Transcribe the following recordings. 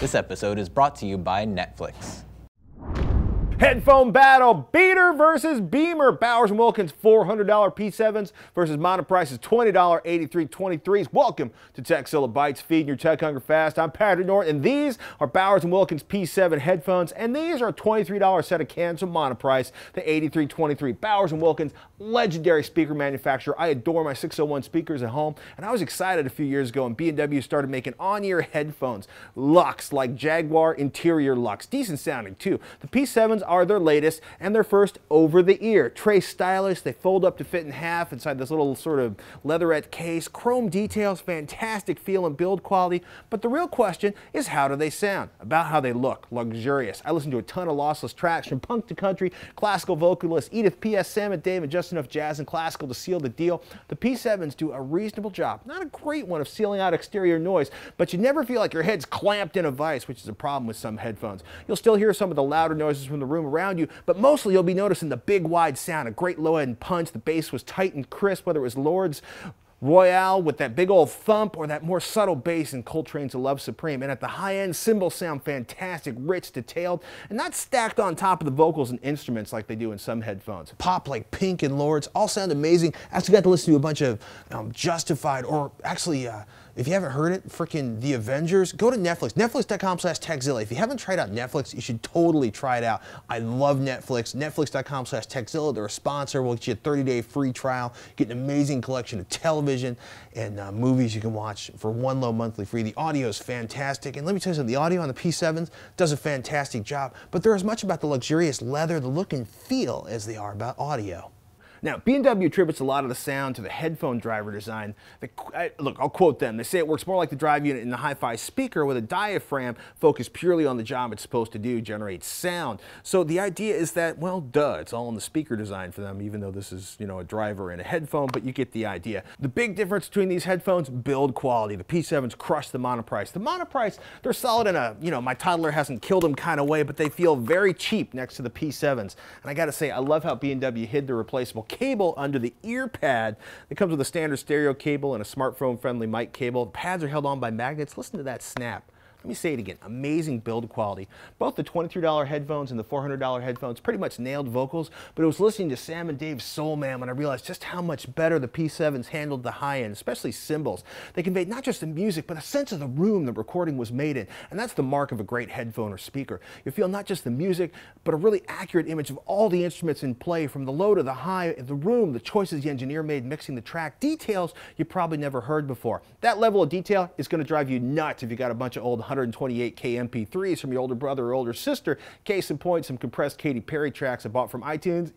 This episode is brought to you by Netflix. Headphone battle, Beater versus Beamer. Bowers Wilkins $400 P7s versus Monoprice's $20 8323s. Welcome to Techzilla Bytes, feeding your tech hunger fast. I'm Patrick Norton, and these are Bowers Wilkins P7 headphones, and these are a $23 set of cans from Monoprice, the 8323. Bowers Wilkins, legendary speaker manufacturer. I adore my 601 speakers at home, and I was excited a few years ago when B&W started making on-ear headphones. Luxe, like Jaguar interior Luxe. Decent sounding too. The P7s are their latest and their first over-the-ear. Tray stylish, they fold up to fit in half inside this little sort of leatherette case. Chrome details, fantastic feel and build quality, but the real question is, how do they sound? About how they look, luxurious. I listen to a ton of lossless tracks from punk to country, classical vocalists Edith P.S. Sam and Dave, and just enough jazz and classical to seal the deal. The P7s do a reasonable job, not a great one, of sealing out exterior noise, but you never feel like your head's clamped in a vise, which is a problem with some headphones. You'll still hear some of the louder noises from the room around you, but mostly you'll be noticing the big wide sound, a great low end punch. The bass was tight and crisp, whether it was Lord's Royale with that big old thump or that more subtle bass in Coltrane's Love Supreme. And at the high end, cymbals sound fantastic, rich, detailed, and not stacked on top of the vocals and instruments like they do in some headphones. Pop like Pink and Lord's all sound amazing. I actually got to listen to a bunch of Justified, or actually, if you haven't heard it, freaking The Avengers, go to Netflix, netflix.com/Techzilla. If you haven't tried out Netflix, you should totally try it out. I love Netflix, netflix.com/Techzilla. They're a sponsor. We'll get you a 30-day free trial, get an amazing collection of television and movies you can watch for one low monthly free. The audio is fantastic, and let me tell you something, the audio on the P7s does a fantastic job, but they're as much about the luxurious leather, the look and feel, as they are about audio. Now, B&W attributes a lot of the sound to the headphone driver design. Look, I'll quote them. They say it works more like the drive unit in the hi-fi speaker with a diaphragm focused purely on the job it's supposed to do, generate sound. So the idea is that, well, duh, it's all in the speaker design for them, even though this is, you know, a driver and a headphone, but you get the idea. The big difference between these headphones, build quality. The P7s crush the Monoprice. The Monoprice, they're solid in a, you know, my toddler hasn't killed them kind of way, but they feel very cheap next to the P7s. And I gotta say, I love how B&W hid the replaceable cable under the ear pad. It comes with a standard stereo cable and a smartphone-friendly mic cable. The pads are held on by magnets. Listen to that snap. Let me say it again, amazing build quality. Both the $23 headphones and the $400 headphones pretty much nailed vocals, but it was listening to Sam and Dave's Soul Man when I realized just how much better the P7s handled the high end, especially cymbals. They conveyed not just the music, but a sense of the room the recording was made in, and that's the mark of a great headphone or speaker. You feel not just the music, but a really accurate image of all the instruments in play, from the low to the high, the room, the choices the engineer made mixing the track, details you probably never heard before. That level of detail is going to drive you nuts if you got a bunch of old 128K MP3s from your older brother or older sister. Case in point, some compressed Katy Perry tracks I bought from iTunes.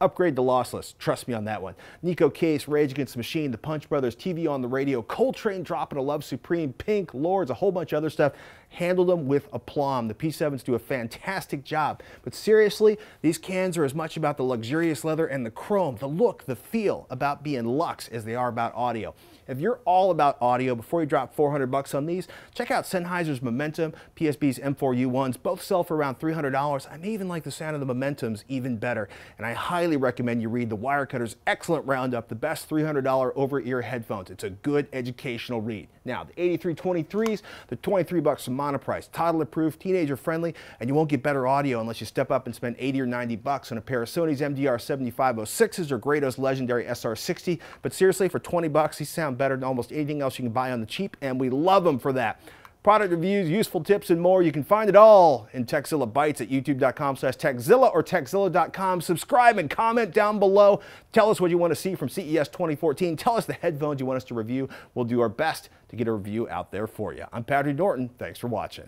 Upgrade to lossless. Trust me on that one. Nico Case, Rage Against the Machine, the Punch Brothers, TV on the radio, Coltrane dropping a Love Supreme, Pink, Lords, a whole bunch of other stuff. Handled them with aplomb. The P7s do a fantastic job. But seriously, these cans are as much about the luxurious leather and the chrome, the look, the feel, about being luxe as they are about audio. If you're all about audio, before you drop $400 on these, check out Sennheiser's Momentum, PSB's M4U1s. Both sell for around $300. I may even like the sound of the Momentums even better. And I highly recommend you read the Wirecutter's excellent roundup, the best $300 over-ear headphones. It's a good educational read. Now, the 8323s, they're $23 from Monoprice. Toddler-proof, teenager-friendly, and you won't get better audio unless you step up and spend $80 or $90 on a pair of Sony's MDR7506s or Grado's legendary SR60. But seriously, for $20, these sound better than almost anything else you can buy on the cheap, and we love them for that. Product reviews, useful tips, and more. You can find it all in Techzilla Bytes at youtube.com/Techzilla or Techzilla.com. Subscribe and comment down below. Tell us what you want to see from CES 2014. Tell us the headphones you want us to review. We'll do our best to get a review out there for you. I'm Patrick Norton. Thanks for watching.